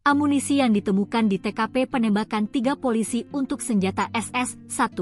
Amunisi yang ditemukan di TKP penembakan 3 polisi untuk senjata SS-1,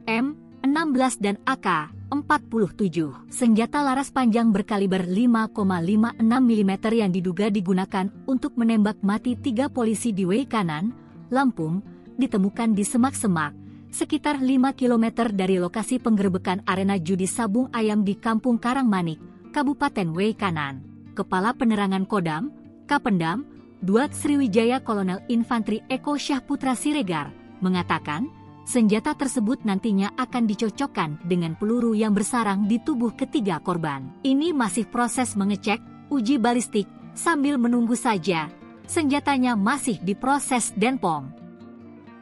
M16 dan AK-47. Senjata laras panjang berkaliber 5,56 mm yang diduga digunakan untuk menembak mati 3 polisi di Weikanan, Lampung, ditemukan di semak-semak, sekitar 5 km dari lokasi penggerebekan arena judi sabung ayam di Kampung Karangmanik, Kabupaten Weikanan. Kepala Penerangan Kodam, Kapendam, 2 Sriwijaya Kolonel Infantri Eko Syahputra Siregar, mengatakan, senjata tersebut nantinya akan dicocokkan dengan peluru yang bersarang di tubuh ketiga korban. Ini masih proses mengecek, uji balistik, sambil menunggu saja. Senjatanya masih diproses Denpom.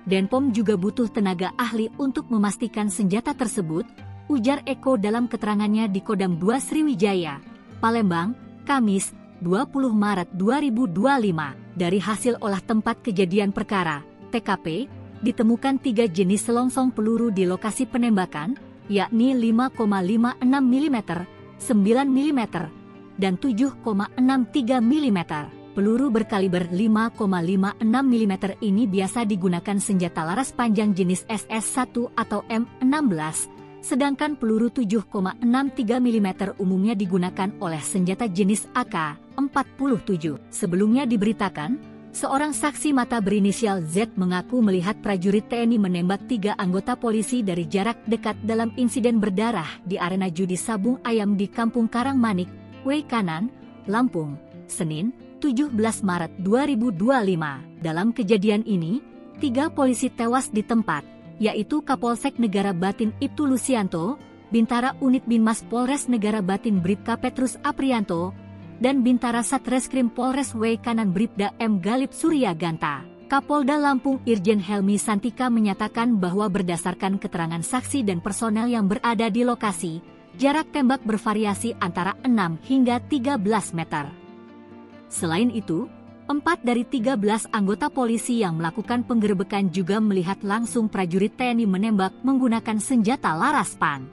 Denpom juga butuh tenaga ahli untuk memastikan senjata tersebut, ujar Eko dalam keterangannya di Kodam 2 Sriwijaya, Palembang, Kamis, 20 Maret 2025. Dari hasil olah tempat kejadian perkara, TKP, ditemukan 3 jenis selongsong peluru di lokasi penembakan, yakni 5,56 mm, 9 mm, dan 7,63 mm. Peluru berkaliber 5,56 mm ini biasa digunakan senjata laras panjang jenis SS-1 atau M16, sedangkan peluru 7,63 mm umumnya digunakan oleh senjata jenis AK-47. Sebelumnya diberitakan, seorang saksi mata berinisial Z mengaku melihat prajurit TNI menembak 3 anggota polisi dari jarak dekat dalam insiden berdarah di arena judi sabung ayam di Kampung Karangmanik, Weikanan, Lampung, Senin, 17 Maret 2025. Dalam kejadian ini, 3 polisi tewas di tempat, yaitu Kapolsek Negara Batin Ibtu Lusianto, Bintara Unit Binmas Polres Negara Batin Bribka Petrus Aprianto, dan Bintara Satreskrim Polres Weikanan Bribda M. Galip Surya Ganta. Kapolda Lampung Irjen Helmi Santika menyatakan bahwa berdasarkan keterangan saksi dan personel yang berada di lokasi, jarak tembak bervariasi antara 6 hingga 13 meter. Selain itu, 4 dari 13 anggota polisi yang melakukan penggerebekan juga melihat langsung prajurit TNI menembak menggunakan senjata laras pan.